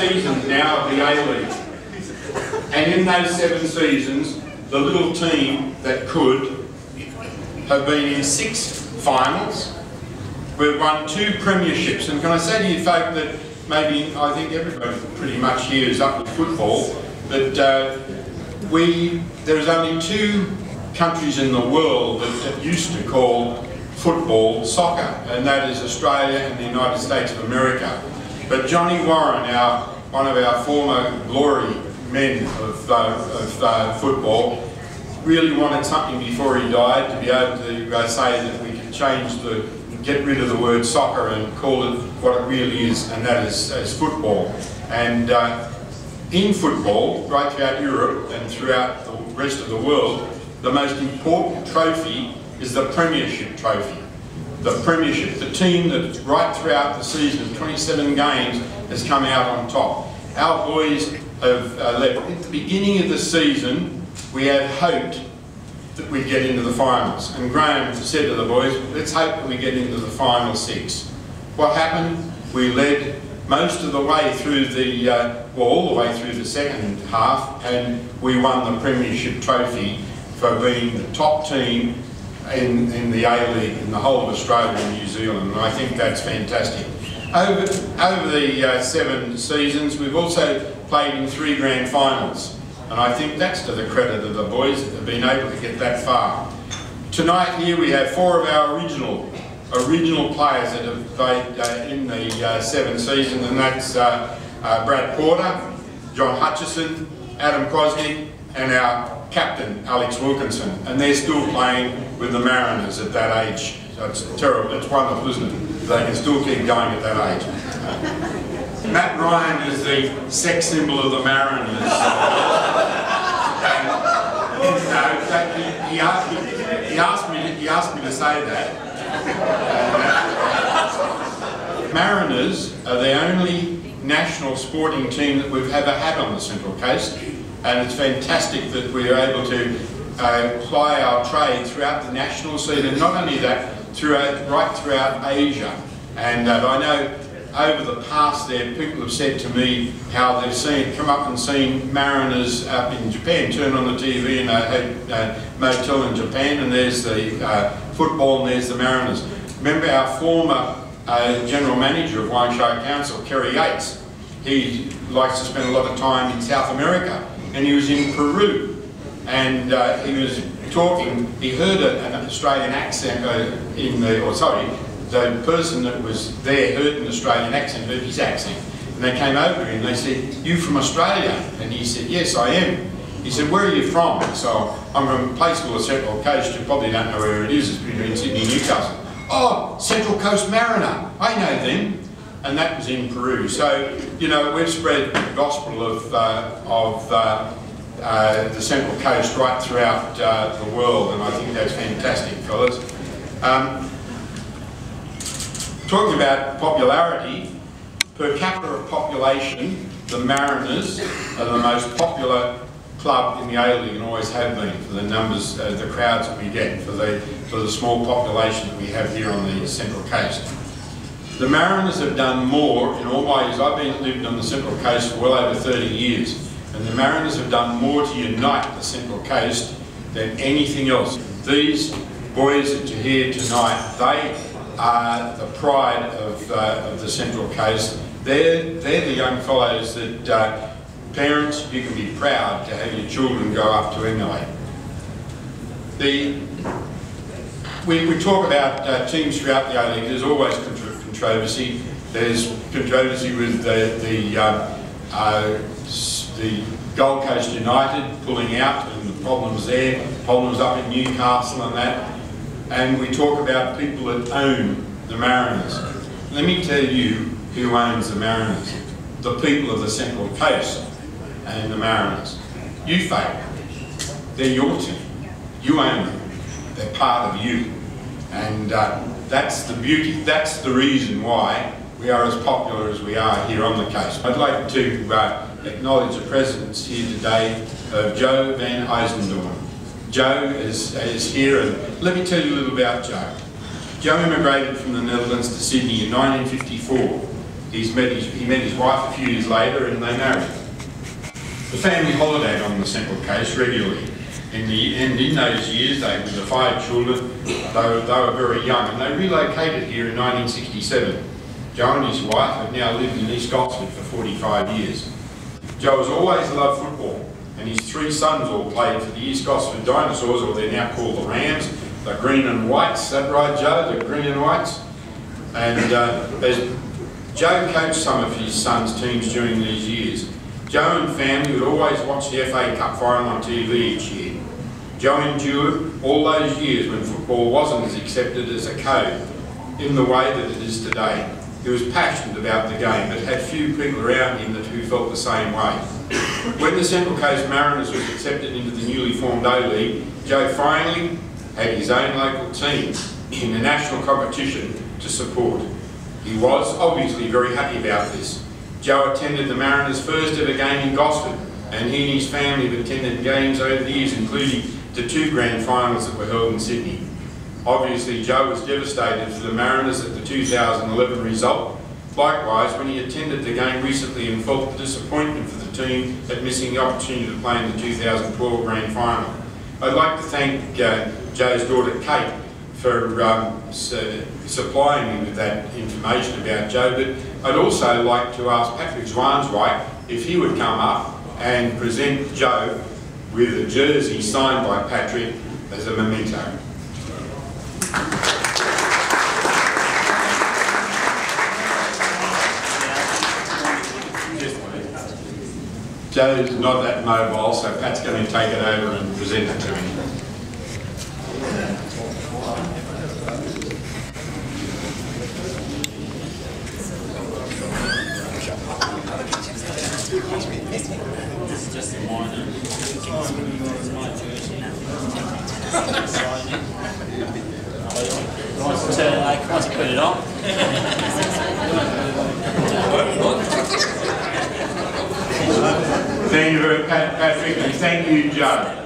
seasons now of the A-League. And in those 7 seasons, the little team that could have been in 6 finals. We've won 2 premierships. And can I say to you folk that maybe, I think everybody pretty much here is up with football, that there's only 2 countries in the world that used to call football soccer, and that is Australia and the United States of America. But Johnny Warren, one of our former glory men of football, really wanted something before he died to be able to say that we could get rid of the word soccer and call it what it really is, and that is as football. And in football, right throughout Europe and throughout the rest of the world, the most important trophy is the Premiership trophy. The Premiership, the team that right throughout the season, 27 games, has come out on top. Our boys have left. At the beginning of the season, we had hoped that we'd get into the finals. And Graham said to the boys, let's hope that we get into the final 6. What happened? We led most of the way through all the way through the second half, and we won the Premiership trophy for being the top team in the A-League in the whole of Australia and New Zealand, and I think that's fantastic. Over the 7 seasons, we've also played in 3 grand finals, and I think that's to the credit of the boys that have been able to get that far. Tonight here we have 4 of our original players that have played in the 7 seasons, and that's Brad Porter, John Hutchison, Adam Crosney, and our captain, Alex Wilkinson, and they're still playing with the Mariners at that age. So it's terrible, it's wonderful, isn't it? They can still keep going at that age. Matt Ryan is the sex symbol of the Mariners. He asked me to say that. Mariners are the only national sporting team that we've ever had on the Central Coast. And it's fantastic that we are able to ply our trade throughout the national scene, and not only that, right throughout Asia. And I know over the past there, people have said to me how they've come up and seen Mariners up in Japan, turn on the TV in a motel in Japan, and there's the football and there's the Mariners. Remember our former General Manager of Wyong Shire Council, Kerry Yates, he likes to spend a lot of time in South America. And he was in Peru, and he was talking, he heard an Australian accent the person that was there heard an Australian accent, heard his accent. And they came over to him and they said, "You from Australia?" And he said, "Yes, I am." He said, "Where are you from?" So, "I'm from a place called the Central Coast." You probably don't know where it is, it's between Sydney and Newcastle. "Oh, Central Coast Mariner, I know them." And that was in Peru. So, you know, we've spread the gospel of the Central Coast right throughout the world, and I think that's fantastic, fellas. Talking about popularity, per capita of population, the Mariners are the most popular club in the A-League and always have been, for the numbers, the crowds that we get, for the small population that we have here on the Central Coast. The Mariners have done more in all my years. I've lived on the Central Coast for well over 30 years, and the Mariners have done more to unite the Central Coast than anything else. These boys that you're here tonight, they are the pride of the Central Coast. They're the young fellows that parents, you can be proud to have your children go up to emulate. We talk about teams throughout the A-League. There's always controversy. There's controversy with the Gold Coast United pulling out and the problems there, problems up in Newcastle and that. And we talk about people that own the Mariners. Let me tell you who owns the Mariners. The people of the Central Coast and the Mariners. You folk, they're your team. You own them. They're part of you. And that's the beauty, that's the reason why we are as popular as we are here on the coast. I'd like to acknowledge the presence here today of Joe van IJsendorn. Joe is here, and let me tell you a little about Joe. Joe immigrated from the Netherlands to Sydney in 1954. He met his wife a few years later and they married. The family holidayed on the Central Coast regularly. In those years, with the 5 children, they were very young, and they relocated here in 1967. Joe and his wife have now lived in East Gosford for 45 years. Joe has always loved football, and his 3 sons all played for the East Gosford Dinosaurs, or they're now called the Rams, the Green and Whites. Is that right, Joe? The Green and Whites? And Joe coached some of his sons' teams during these years. Joe and family would always watch the FA Cup final on TV each year. Joe endured all those years when football wasn't as accepted as a code in the way that it is today. He was passionate about the game, but had few people around him who felt the same way. When the Central Coast Mariners was accepted into the newly formed A-League, Joe finally had his own local team in the national competition to support. He was obviously very happy about this. Joe attended the Mariners' first ever game in Gosford, and he and his family have attended games over the years, including the 2 grand finals that were held in Sydney. Obviously, Joe was devastated for the Mariners at the 2011 result. Likewise, when he attended the game recently and felt the disappointment for the team at missing the opportunity to play in the 2012 grand final. I'd like to thank Joe's daughter Kate for supplying me with that information about Joe, but I'd also like to ask Patrick Zwanswijk if he would come up and present Joe with a jersey signed by Patrick as a memento. Joe's not that mobile, so Pat's going to take it over and present it to him. This is just a minor. Once you put it on. Thank you, Patrick, and thank you, Joe.